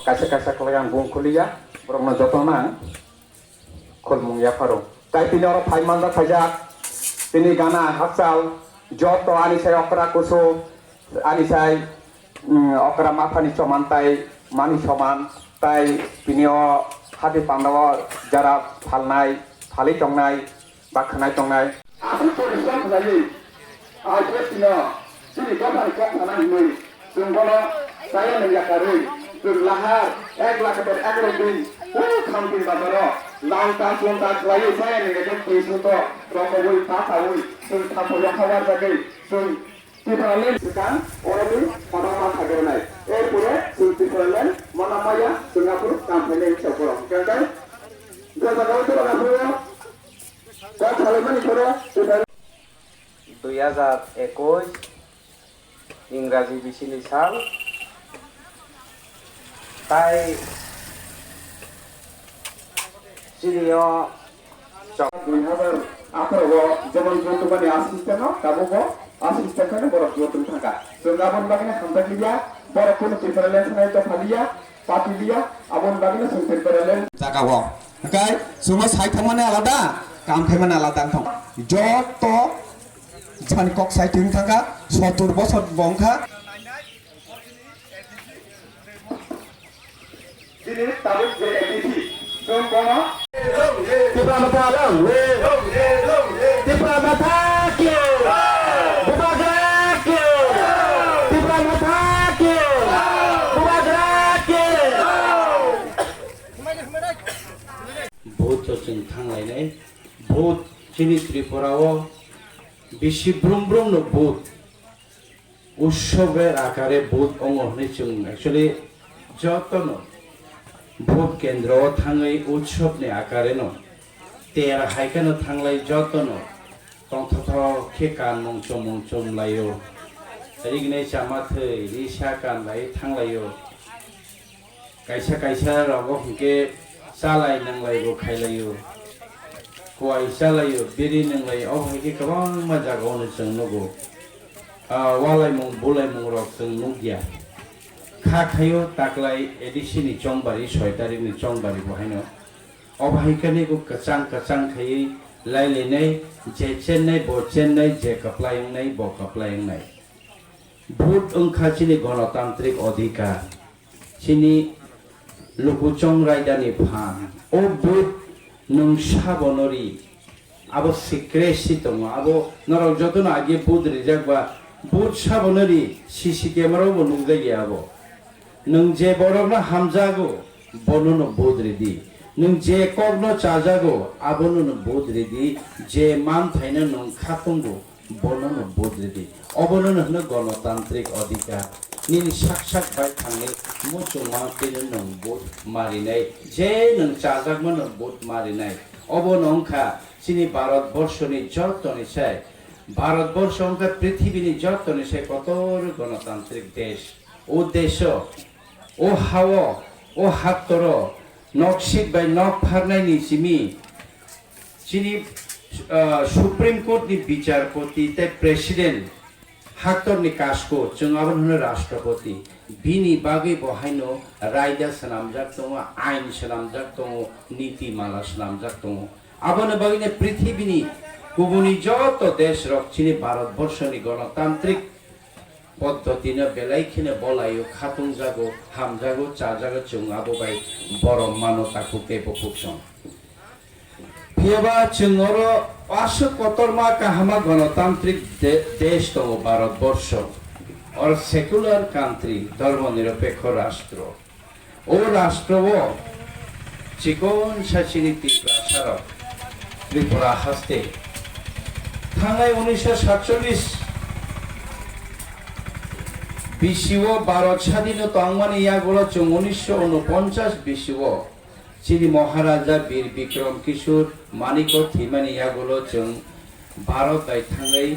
kaisa kelayan bung kuliah borokno jotona khulmung ya pharo tai pini oro phaimanda phaijak pini gana hachal joto anisai okra kusu anisai okra mathani soman tai mani soman tai pini o hati pandawa jara phalnai phali tongnai ba khanai tongnai aku poriskar khalai aje pino sini gaban kak tanai noi sunggono saya menjakarui lahar 1 lakh per 11 din khampin babaro langka sunta layu saya negatif pisuto rokoi pasawui sun thapolo khawar jagai sun TIPRA sekan orang pada hadir naik pura sun TIPRA manamaya Singapura kampanye chokoro kan gua itu orang pura dan Hati-Manjakkha pura 2021 ইংরাজি বিশিনি সাল তাই সিনিয় Aku zaman jodoh bani asisten no, kamu ko asisten kan borok jodoh thangka. Sungabon bagina khamta dia, borok kono TIPRA sana itu phalia, pati dia, abon bagina sung TIPRA jaga wo. Oke, semua sai thamane alada, kam thamane alada thong. Joto jan kok sai ting thangka, 70 বছর bongkha. Ini tabuk JDT. Sungkono TIPRA mata alam. TIPRA mata kyo. Bubaga kyo. TIPRA mata kyo. Bubaga kyo. ভূত চং থাংলাইনাই ভূত চিনি ত্রিপুরাও বেশি ব্রহ্ম ভূত উৎসবের আকারে ভূত অঙ্গনে চং অ্যাকচুয়ালি যতন ভোট কেন্দ্র থাঙै উৎসবনি আকারে ন তের হাইকানো থাংলাই যতন তংথথ খেকান মং চম লাयो रिगनै चामाथै रिसा कानलाय थांलायो कायसा रावो हंके चालाय नांलायगो खायलायो खवाय चालायो बिरि नांलाय अ हंके गोबां माजागावनो जों नगो वालाय मं बुलाय मं रक जों नुगिया खाखायो ताकलाय एडिसिनि चंबारि 6 तारिखनि चंबारि बहायनो अबहायकानि गो कचां खायै लायलायनाय जे चेन्नाय ब चेन्नाय जे कप्लायनाय ब कप्लायनाय भोट ओंखाचिनि गणतांत्रिक अधिकार चिनि लुकुचं रायदानि फान ओ भोट नों साबनरि आबो सिक्रेसि दङ आबो नरक जतन आगे भोट रिजाकबा भोट साबनरि सीसी कैमराबो नुजायो आबो नों जे बरगना हामजागो बननो भोट रेडी नों जे कगनो चाजागो आबनो भोट रेडी जे मान थाइनो नों खातंगो बननो भोट रेडी अबनो हनो गणतांत्रिक अधिकार निनि साक्षात बाय थांनि मुचुमा पेनो नों भोट मारिनाय जे नों चाजागमनो भोट मारिनाय अबनो अंखा चिनि भारतवर्षनि जतनिसाय भारतवर्ष अंखा पृथ्वीनि जतनिसाय कतर गणतांत्रिक देश ओ देश ओ हावो ओ हातर नक्सिक बाय नक फारनायनि सिमी चिनि सुप्रीम कोर्ट नि विचारपति ते प्रेसिडेंट हाक्टरनि कासको जों आबन होनो राष्ट्रपति बिनि बागै बहायनो रायदा सनामजाक दङ आइन सनामजाक दङ नीतिमाला सनामजाक दङ आबन बागैनो पृथ्वीनि गुबुननि जत देश रक चिनि भारतवर्षनि गणतांत्रिक पद्धतिनो बेलायखिनो बलायो खातुं जागो हामजागो चाजागो जों आबो बाय बरम मानो ताकु केबो फुकसं फियबा जोंरो 570 काहामा गणतांत्रिक देश दङ भारतवर्ष और सेकुलर कांट्री धर्मनिरपेक्ष राष्ट्र ओ राष्ट्रवो चिकन साचिनि त्रिपुरा सारक त्रिपुरा हस्ते थांनाय 1947 विश्व भारत स्वाधीनता आंगमानि यागुलो जों 1949 विश्व चिनि महाराजा वीर विक्रम किशोर मानिको थीमानि यागुलो जों भारत बाय थांगै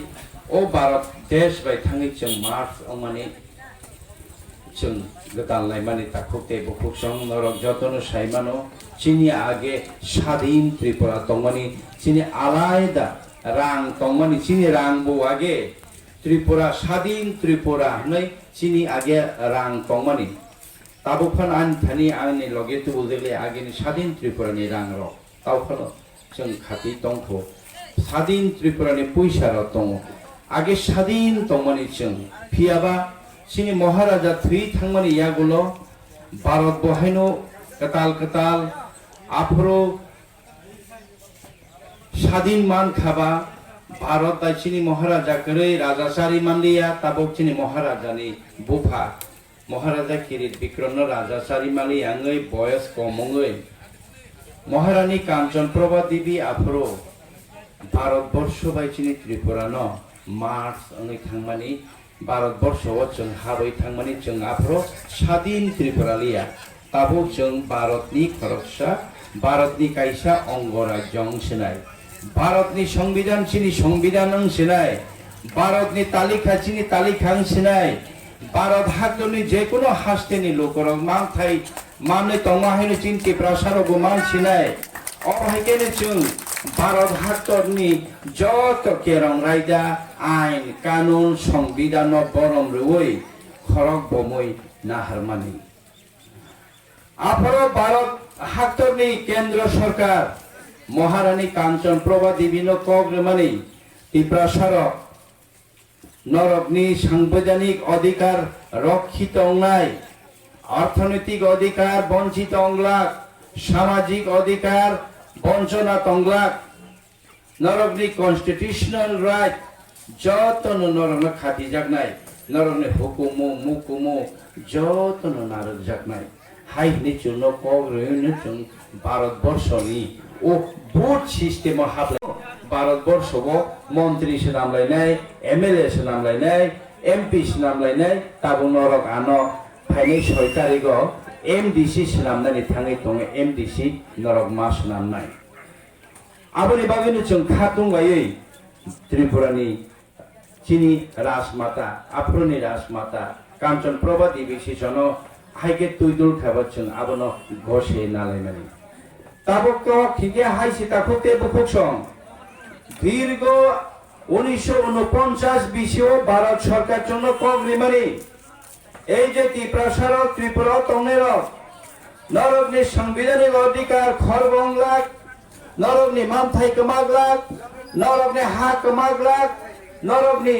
ओ भारत देश बाय थांगै जों मार्च आंगमानि जों गोदान लायमानि ताखुते बुखुसं नरक जतन साइमानो चिनि आगे स्वाधीन त्रिपुरा तंगमानि चिनि आलायदा रां तंगमानि चिनि रां बो आगे त्रिपुरा स्वाधीन त्रिपुरा नै चिनि आगे रां तंगमानि ताबुफान आन थानी आंनि लगे तुबुजले आगेनि स्वाधीन त्रिपुरानि रां रक तावफानो जों खाति दंखौ स्वाधीन त्रिपुरानि पैसा रक दङ आगे स्वाधीन दंमानि जों फियाबा सिनि महाराजा थ्री थांमानि यागुलो भारत बहायनो कताल कताल आफरो स्वाधीन मान खाबा भारत दाइसिनि महाराजा करे राजा सारी मानलिया ताबुक सिनि महाराजानि बुफा महाराजा किरीट विक्रम राजा सारी माली आंगै बयस कमंगै महारानी कांचन प्रभा देवी आफरो भारत वर्ष बाइसिनि त्रिपुरा न मार्च आंगै थांमानि भारत वर्ष जों हाबै थांमानि जों आफरो स्वाधीन त्रिपुरा लिया ताबो जों भारतनि खरकसा भारतनि कायसा अंग राज्य अंसिनाय भारतनि संविधान सिनि संविधान अंसिनाय भारतनि तालिका सिनि तालिका अंसिनाय भारत हादरनि जेकुनु हास्टेनि लोकरक मानथाय माने तंगाहायनो चिन्ति प्रसारबो मानसिनाय अहायकेनो जों भारत हादरनि जत केरं रायदा आइन कानुन संविधान बरम रुवै खरक बमै नाहारमानि आफरो भारत हादरनि केंद्र सरकार महारानी कांचन प्रभा देवीनो कग्रमानि तिप्रासारक नरकनि साংবিধানিক अधिकार रक्षित अंगनाय अर्थनैतिक अधिकार वंचित अंगलाक सामाजिक अधिकार वंचना तंगलाक नरकनि कन्स्टिट्यूशनल राइट जतन नरकनो खाति जागनाय नरकनि हुकुमो मुकुमो जतन नारक जागनाय हायनि जुनो कग्रयनो जों भारत वर्षनि ओ बुथ सिस्टेम हाबलाय भारत वर्षबो मंत्री से नामलायनाय एमएलए से नामलायनाय एमपी से नामलायनाय ताबो नरक आनो फाइनै 6 तारिखो एमडीसी से नामनानै थाङै दङ एमडीसी नरक मास नामनाय आबोनि बागैनो जों खातुंगायै त्रिपुरानि चिनी राजमाता आफ्रोनि राजमाता कांचन प्रभा देवी सिजनो हाइके तुइदुल खाबा जों आबोनो गसे नालायमानि ताबोको खिगे हाइसिताखौ तेबो खुसं दीर्घ 1949 বিশিও भारत सरकार জন্য কগ্রিমানি এই যে ত্রিপ্রাসারক ত্রিপুরা তংনের নরকনি সাংবিধানিক অধিকার খরবংলাক নরকনি মানথাই কমাগলাক নরকনি হা কমাগলাক নরকনি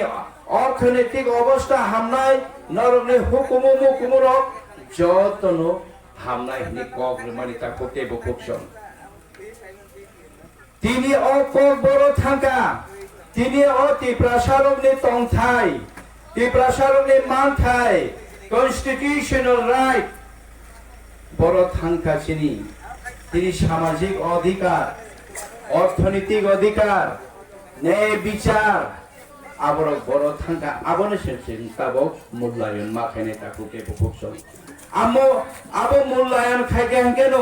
অর্থনৈতিক অবস্থা হামনাই নরকনি হুকুমু মুকুমুর যতন হামনাই নি কগ্রিমানি তা কোতে বকুকসন তিনি অকক বড় থাকা তিনি ত্রিপ্রাসারকনি তংথাই ত্রিপ্রাসারকনি মানথাই কনস্টিটিউশনাল রাইট বড় থাকা তিনি সামাজিক অধিকার অর্থনৈতিক অধিকার ন্যায় বিচার আবার বড় থাকা আবনে সেন তাবো মূল্যায়ন মাখানে তাকুকে বকুকসন আবো মূল্যায়ন খাইকে কেন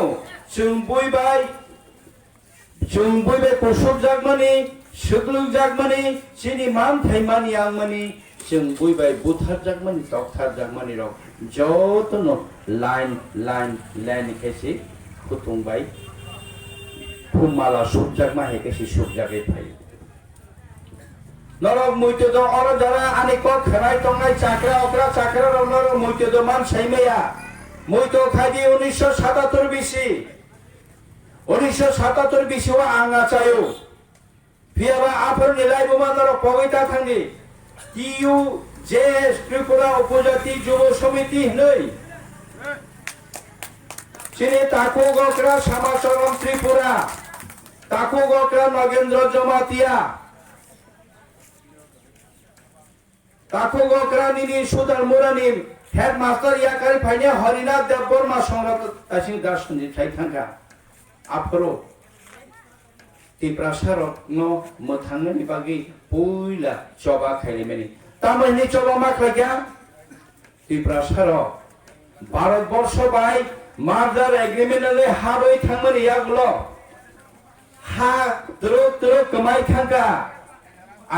जों बयबो कुसुब जागमानि सुग्लुक जागमानि सिनि मानथाय मानि आंमानि जों बयबो बुथार जागमानि डक्टर जागमानि रक जतनो लाइन लाइन लाइन केसि खुतुंबाय फुमाला सुब जागमा हेकेसि सुब जागे फाय नरक मुइतो द अर जरा आनि क खराय तंगाय चाकरा अकरा चाकरा नरक मुइतो द मान साइमेया मुइतो खादि 1977 बिसि 1977 बिसिवा आंगा चायो फियाबा आफर निलाय बुमानर पगैता थांगी टीयू जे त्रिपुरा उपजाति युव समिति नै सिनि ताकु गकरा समाचरम त्रिपुरा ताकु गकरा नगेन्द्र जमातिया ताकु गकरा निनि सुदार मुरानि हेडमास्टर याकारि फाइने हरिनाथ देव बर्मा संरत तासिं दासनि थाइ थांगा आफरो तिप्रासारक न मोथांनि बागै पुइला चबा खाइलेमेनि तामैनि चबा माख्लाग्या तिप्रासारक भारत वर्ष बाय मार्जार एग्रीमेंटले हाबै थांमोनि यागलो हा द्रो कमाय थांगा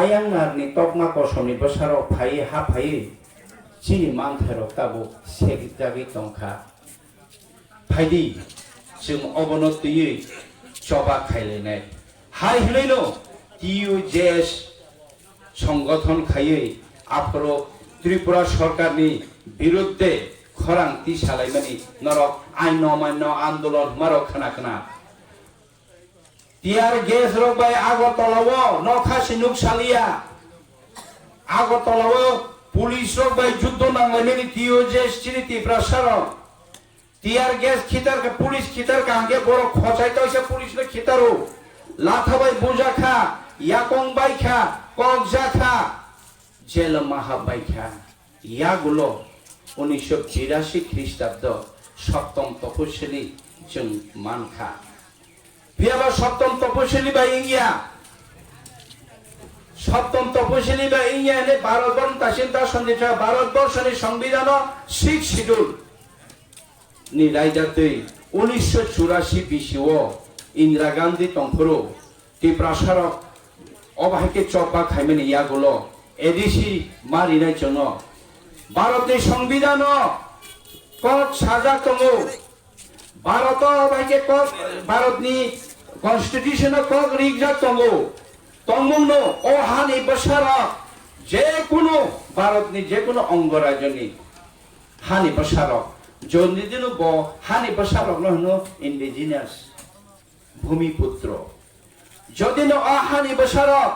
आयांगारनि तकमा कसमनि बसाराव फायै हा फायै चिनि मानथारक ताबो सेगिजागै तंखा फायदि जों अबनतियै चबा खाइलेनाय हाय हलैनो टीयूजेएस संगठन खायै आफरो त्रिपुरा सरकारनि बिरुद्धे খরাংতি সালাইমানি নরক আইন অমান্য আন্দোলন মারক খানা খানা টিয়ার গ্যাস রবাই আগরতলাও নখাসি নুকসালিয়া আগরতলাও পুলিশ রবাই যুদ্ধ নাংলাইমানি টিও যে চিনি প্রসারক টিয়ার গ্যাস খিতার পুলিশ খিতার কাঙ্গে বড় খচাইতে হইছে পুলিশ নে খিতারো লাথাবাই বুজাখা ইয়াকং বাইখা ককজাখা জেল মাহা বাইখা ইয়াগুলো 1982 খ্রিস্টাব্দ সপ্তম তপশিলি जों मानखा बियाबा सप्तम तपशिली बा इंगिया सप्तम तपशिली बा इंगिया ने भारतबर्ष तासिनता सन्धिता भारतबर्षनि संविधान 6 शिड्यूल नि रायजातै 1984 बिसिओ इंदिरा गांधी तंफुरु त्रिपुरा सरक अबाहायके चपा खाइमेनि यागुलो एडिसि मारिनाय जनो भारतनि संविधान कक साजा तंगो भारत अबाहायके कक भारतनि कन्स्टिट्यूशन कक रिगजा तंगो तंगुनो अहानि बसारक जे कुनो भारतनि जे कुनो अंगराज्यनि हानि बसारक जनिदिनो ब हानि बसारक नहनो इंडिजिनियस भूमिपुत्र जदिनो अहानि बसारक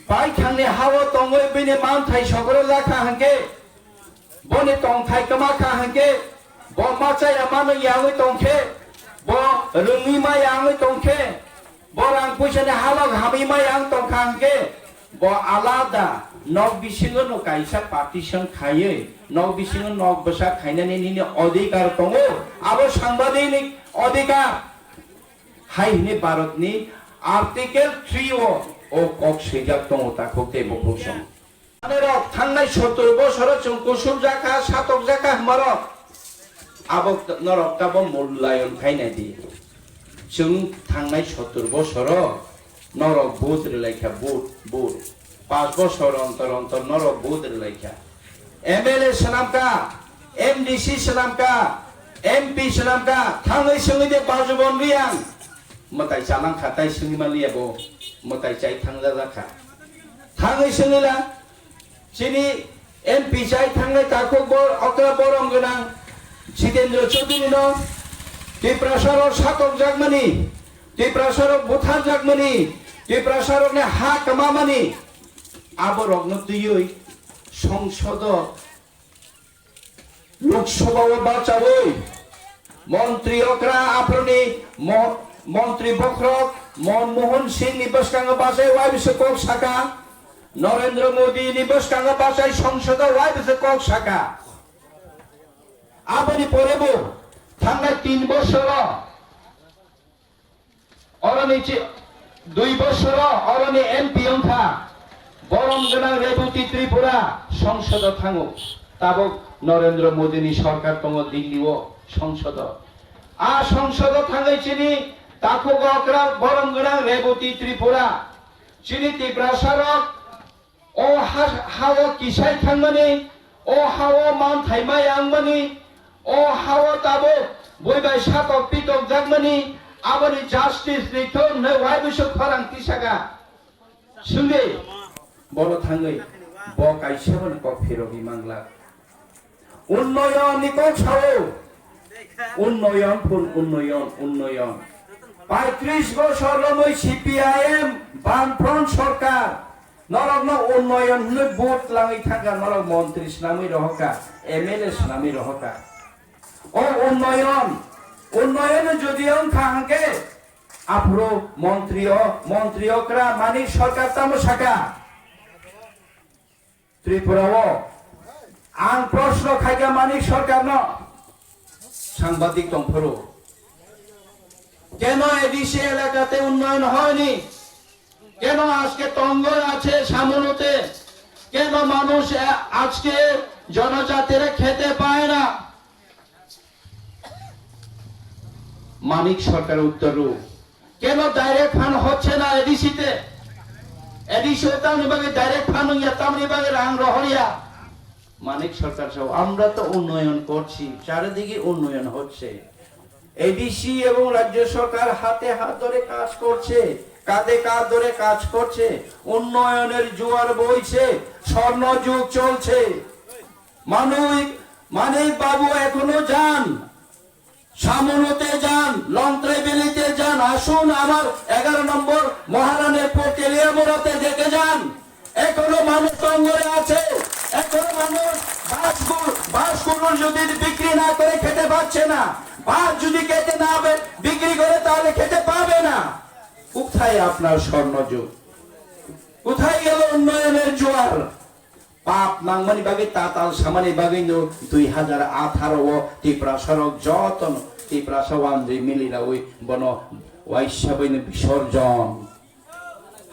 बाय थांने हाव तंगय बिने मानथाय सगरो लाखा हंके बने तंथाय कमा खा हंके ब माचाय मानो यांगै तंखे ब रुंगि मा यांगै तंखे ब रां पैसानि हालक हामि मा यां तंखा हंके ब आलादा नक बिसिङो न काइसा पार्टीसन खायो नक बिसिङो नक बसा खाइनानै नि अधिकार दङो आबो सांबादिक अधिकार हाइने भारतनि आर्टिकल 3 ओ कक सेजाब दङ ताखौ देबो बुसं आरो थांनाय 70 बছर जों कुसुम जाखा सातक जाखा हमारक आबो नरक ताबो मूल्यायन खाइनादि जों थांनाय 70 बছर नरक बुद रिलायखा बुद 5 बছर अंतर अंतर नरक बुद रिलायखा एमएलए सनामका एमडीसी सनामका एमपी सनामका थांनाय सोंगिदे बाजुबन रियां मताय जानां खाताय सोंगिमालियाबो मताय जाय थांजा जाखा थांनाय सोंगिला जिनि एमपी जाय थांनाय ताखौ बर अक्रा बरम गोनां जितेन्द्र चौधुरी न त्रिपुरा सरक सातक जागमानि त्रिपुरा सरक भुटान जागमानि त्रिपुरा सरक ने हा कमामानि आबो रगन दुयै संसद लोकसभा बाचाबै मंत्री अक्रा आफ्रोनि मंत्री बख्रक मनमोहन सिंह नि बसकांग बासाय वाइबिस कक साका नरेंद्र मोदी नि बसकांग बासाय संसद वाइबिस कक साका आबनि परेबो थांनाय 3 बছर अरनि 2 बছर अरनि एमपि अंखा बरम गोनां रेबुति त्रिपुरा संसद थाङो ताबो नरेंद्र मोदी नि सरकार दङ दिल्लीओ संसद आ संसद थाङै चिनि ताखौ गक्रा बरम गोनां रेबुति त्रिपुरा चिनि त्रिपुरा सरक ओ हाव किसाय थांमानि ओ हाव मान थाइमा यांगमानि ओ हाव ताबो बयबाय सातक पितक जागमानि आबनि जास्टिस रिटर्न न वाइबिसो खरांति सागा सुंगे बल थाङै ब काइसेबन क फिरबि मांगला उन्नयन निको छाओ उन्नयन फुन उन्नयन 35 বছর লই সিপিআইএম বামফ্রন্ট সরকার নরক উন্নয়ন হলে ভোট লাগি থাকা নরক মন্ত্রী নামই রহকা এমএলএ নামই রহকা ও উন্নয়ন যদি খাঙ্কে আফ্রো মন্ত্রীয়করা মানিক সরকার তামো শাখা ত্রিপুরাও आं प्रश्न खाइगा मानिक सरकार न सांबादिक दंफोरो केन एडिसि एलाकाते उन्नयन हयनि केन आजके तंग आछे सामनते केन मानुष आजके जनजातिरा खेते पाय ना मानिक सरकार उत्तरु केन डायरेक्ट फान्ड हच्छे ना एडिसिते एडिसि तामनि बागे डायरेक्ट फान्ड या तामनि बागे रां रहरिया मानिक सरकार सब আমরা তো উন্নয়ন করছি চারিদিকে উন্নয়ন হচ্ছে এডিসি এবং রাজ্য সরকার হাতে হাত ধরে কাজ করছে কাঁধে কাঁধ ধরে কাজ করছে উন্নয়নের জোয়ার বইছে স্বর্ণ যুগ চলছে মানিক বাবু এখনো যান, সামনতে যান, লন্ত্রে বেলিতে যান, আসুন আমার 11 নম্বর মহারানীপুর তেলিয়ামোড়াতে দেখে যান। এখনো মানুষ তঙ্গরে আছে, এখনো মানুষ বাসগুলো যদি বিক্রি না করে খেতে পাচ্ছে না, বাস যদি খেতে না বিক্রি করে তাহলে খেতে পাবে না। কোথায় আপনার স্বর্ণযুগ? কোথায় গেল উন্নয়নের জোয়ার? পাপ নাংমানি বাগে তাতাল সামানি বাগে 2018 ত্রিপুরা সড়ক যতন ত্রিপুরা সওয়ান যে মিলিলা ওই বন ওয়াইসাবইনে বিসর্জন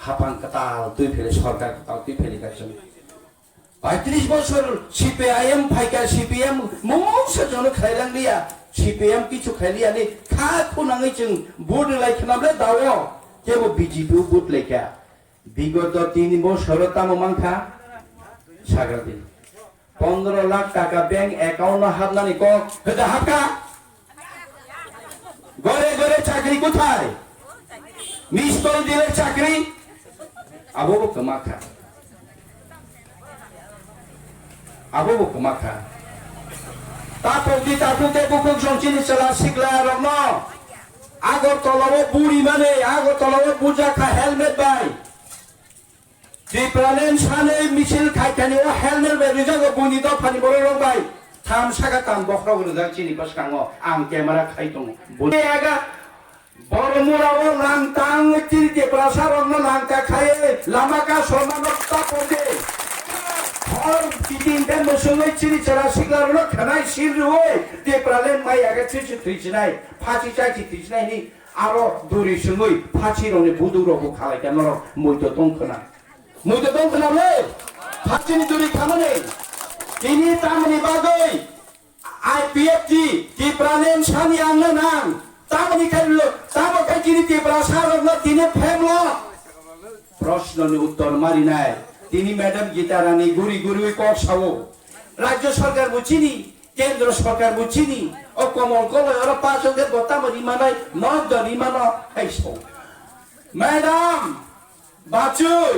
হাপাং কাতাল তুই ফেলে সরকার কাতাল তুই ফেলে গেছেন 35 বছর সিপিআইএম ফাইকা সিপিএম মৌসা জন খাইলাং দিয়া সিপিএম কিছু খাইলিয়া নি খা খুনাङै जों বুট লাইखनाबले दावो जेबो बिजेपि बुट लाइका বিগত 3 বছর তামमांखा সাগরদিন 15 লাখ টাকা ব্যাংক অ্যাকাউন্টে হাবনানি ক হেদা হাবকা ঘরে ঘরে চাকরি কোথায়? মিস্তল দিলে চাকরি আবো কমাখা তারপর বুকুক জংচিনি চালা শিখলা রত্ন আগরতলাও বুড়ি মানে আগরতলাও বুজাখা হেলমেট বাই ত্রিপুরালেন সানে মিছিল খাইতানি ও helmet by রিজাগো Buni the funny বড় রং বাই থাম সাগা তাম বখরা গরে যা চিনি পাস কাঙো আং ক্যামেরা খাইতং বুনি আগা বড়মুরাও লাংতাং চিরিতে প্রাসারং লাংকা খায়ে লামাকা সমানতা পদে और तीन दिन मसुङै चिनि चरा सिग्लारनो खनाय सिररुय ত্রিপুরালেন माइ आगे चिसि थ्रिसिनाय फाचि चाचि थ्रिसिनायनि आरो दुरि सुङै फाचिरनि बुदुरखौ खालायदा नर मैद दंखनाले फाचिनि दुरि खामाने तिनि तामनि बागै आईपीएफटी ত্রিপুরালেन सानि आंनो नां तामनि खाइलो तामो खाइनि ত্রিপুরা सारनो तिनि फेमलो प्रश्ननि उत्तर मारिनाय তিনি ম্যাডাম গীতা রানী গুরি গুরি কসাও রাজ্য সরকার বুঝিনি কেন্দ্র সরকার বুঝিনি ও কমল কলয় আর পাঁচজনের গতামনি মানাই নদনি মানা আইসো ম্যাডাম বাচুই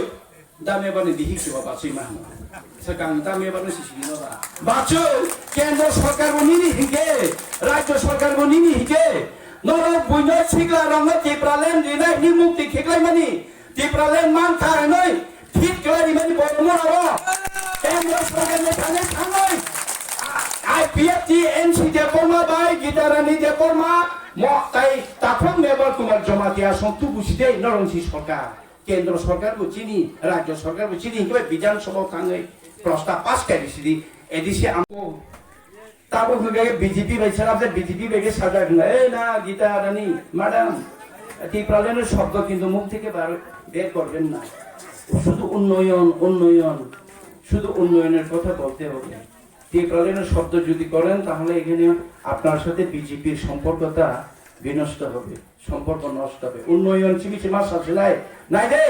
দামে বানি দিহি কি বাচুই মান সকাং দামে বানি সিসিনি না বাচুই কেন্দ্র সরকার বনিনি হিগে রাজ্য সরকার বনিনি হিগে নর বুইনো সিগলা রং ত্রিপুরালেন দিনাই নি মুক্তি খেকলাই মানি ত্রিপুরালেন মান খায় নই ঠিক করে মানে বড়মুরাও কেন্দ্র সরকারের কানে থাঙ্গই আইপিএফটি এনসি দে পরমা বাই গিটারানি দে পরমা মতাই তাফম মেবর কুমার জমাতিয়া সন্তু বুঝিতে নরংসি সরকার কেন্দ্র সরকার বুঝিনি রাজ্য সরকার বুঝিনি কিবা বিধানসভা থাঙ্গই প্রস্তাব পাস করিসি এদিসে আমকো তারপর হুগে বিজেপি বাইছার আপনি বিজেপি বেগে সাজা এ না গিটারানি ম্যাডাম ত্রিপুরালেনের শব্দ কিন্তু মুখ থেকে বের করবেন না শুধু উন্নয়ন উন্নয়ন শুধু উন্নয়নের কথা বলতে হবে ত্রিপুরালেনের শব্দ যদি করেন তাহলে এখানে আপনার সাথে বিজেপির সম্পর্কটা বিনষ্ট হবে সম্পর্ক নষ্ট হবে উন্নয়ন চিমিচি মাস আছে নাই রে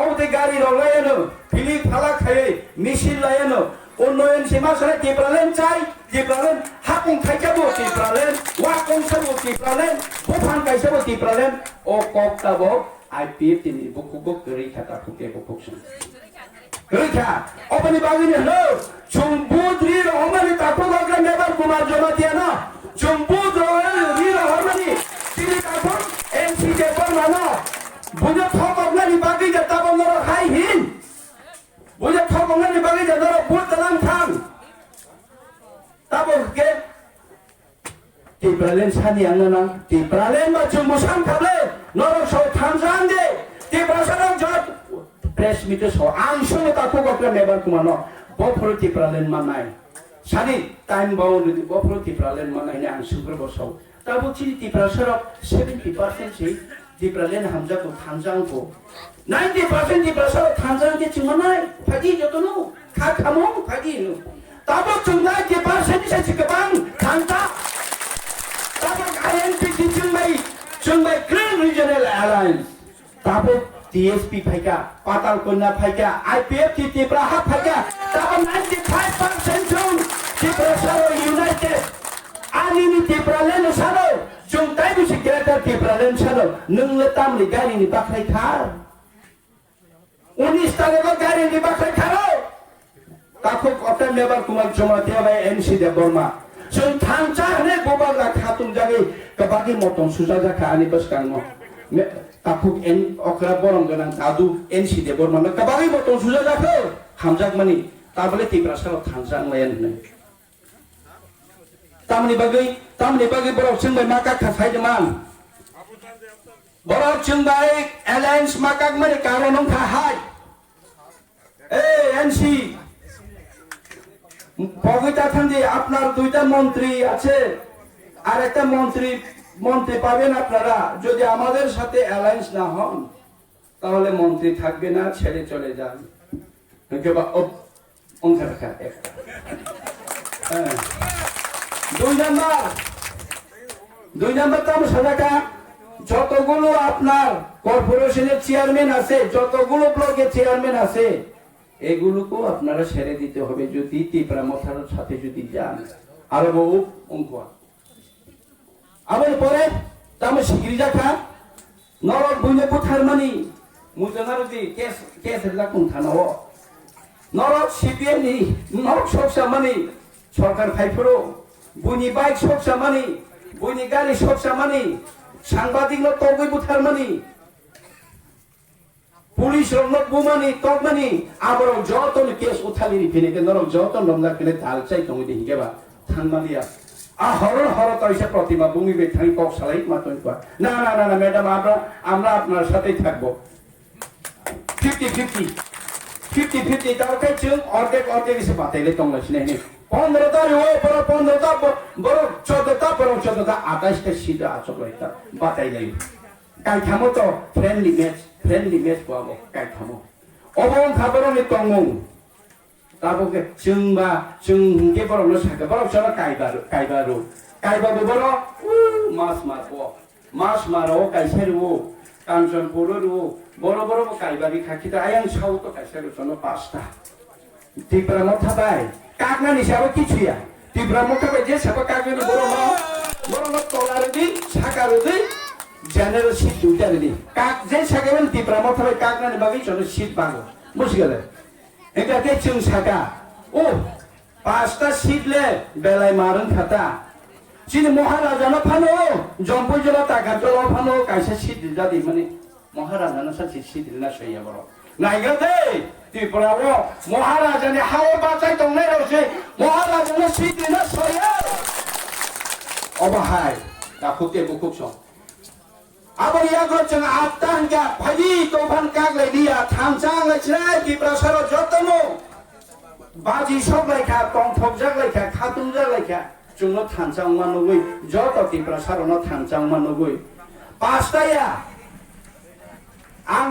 অবধি গাড়ি রলায়নো ফিলি ফালা খায়ে মিছিল লায়নো উন্নয়ন সীমা সাথে ত্রিপুরালেন চাই ত্রিপুরালেন হাকুং খাইছাবো ত্রিপুরালেন ওয়াকুং সাবো ত্রিপুরালেন বুফান খাইছাবো ত্রিপুরালেন ও কক্তাবো आईपीएफ तिनी बुकुको गरीखा ताकुके बुकुक्सन गरीखा अपनी बागिनी हो चुम्बुद्री रहमानी ताकुको के नेबर कुमार जमातिया ना चुम्बुद्री रहमानी तिनी ताकुक एमसी के पर मानो बुझे थोकगलानी बागी जे ताबनर हाई हिन बुझे थोकगलानी बागी जे नर बुत तलाम थाम ताबके ত্রিপুরালেন সানি आंगना ত্রিপুরালেন मा चुम्बुसान खाले नरक सौ थामजांदे ত্রিপুরা সরক জট প্রেস মিটে সौ आंसोनो ताको गक्रा मेबर कुमानो बफरो ত্রিপুরালেन मानाय सानि टाइम बाउंड बफरो ত্রিপুরালেन मानाय ने आंसुग्र बसौ ताबो चिनि ত্রিপুরা সরक 70% से ত্রিপুরালেন हामजाको थामजांको 90% ত্রিপুরা সরক थामजांके चिमानाय फागि जतनो खाखामो फागि ताबो चुंगाय 90% से चिकबां थांता Chungbai Green Regional Alliance Tapo TSP Paika Patal Kona Paika IPF Tipra Paika Tapo 95% Chung Tipra Saro United Anini Tipra Len Saro Chung Taibu Secretary Tipra Len Saro Nung Letam Li Gari Ni Bakai Kar Unis Talaga Gari Ni Bakai Karo takuk otak mebar kumal cuma tiada MC de Burma so tangcah ne bobal la khatung jagi kebagi motong susah jaka ani bas kangmo takuk en okra borong ganang tadu MC de Burma na kebagi motong susah jaka hamjak mani tabale TIPRA salo tangcang layan ne tamni bagi borok singbai maka khasai jaman borok singbai alliance makak mani karonong khahai NC পবিতা থান্দি আপনার দুইটা মন্ত্রী আছে আর একটা মন্ত্রী পাবেন আপনারা যদি আমাদের সাথে অ্যালায়েন্স না হন তাহলে মন্ত্রী থাকবে না ছেড়ে চলে যান দুই নাম্বার তো সাদাকা যতগুলো আপনার কর্পোরেশনের চেয়ারম্যান আছে যতগুলো ব্লকের চেয়ারম্যান আছে এগুলোকেও আপনারা ছেড়ে দিতে হবে যদি TIPRA মথার সাথে যদি যান আরো বহু অঙ্ক আবার পরে তামে শিগগিরি যাখা নরক বুঝে কোথার মানি মুজনারদি কেস লাকুন থানাও নরক সিপিএম নি নরক সবসা মানি সরকার ফাইফরো বুনি বাইক সবসা মানি বুনি গাড়ি সবসা মানি সাংবাদিক লো তগই বুথার মানি পুলিশ রংনক বুমানি তগমানি আবার যতন কেস উঠালি ফিনে কে নরক যতন লমনা ফিনে ধাল চাই তুমি দেখি গেবা থানমালিয়া হর তাইসা প্রতিমা ভূমি বেথানি কক সালাই মাতন কর না ম্যাডাম আমরা আপনার সাথেই থাকবো 50-50 তার কাছে অর্ধেক এসে বাতাইলে তংলাসিনে নে 15টা বড় 15টা বড় 14টা বড় 14টা 28টা সিধা আচলাইতা বাতাইলে কাই থামো তো ফ্রেন্ডলি ম্যাচ পাবো কাই থামো অবং খাবরনি তংমং তারপরে जोंगे बर'नो साखा बर'क सारा कायबाबो बर' मास मारो कायसेरो कांचन पुरो बर' कायबारि खाखिता आयं साउतो कायसेरो सनो पास्ता TIPRA मो थाबाय कागनानि साबो किछुया TIPRA मो थाबाय जे साबो कागनानि बर'नो तलारदि साकारदि जनरल सीट दुटारदि काग जे साकाबन TIPRA मो थाबाय कागनानि बागै सनो सीट बागो मुसिगले एंगाते जों साका ओ पास्ता सीटले बेलाय मारन खाता जिनि महाराजानो फानो जम्पु जला ताका जला फानो कायसे सीट जादि माने महाराजानो सानसे सीट ना सैया बर' नायगा दे TIPRA वो महाराजानि हाव बाचाय दंनाय रसे महाराजानो सीट ना सैया अबहाय दाखुते बुकुसो आबर यागो जों आत्तांगा फायदि तोफान कागलाय दिया थांचां लायसिनाय TIPRA सारो जतनो बाजी सब लायखा तंथक जाग लायखा खातुम जाग लायखा जोंनो थांचां मानुगै जत TIPRA सारोनो थांचां मानुगै पास्ताया आं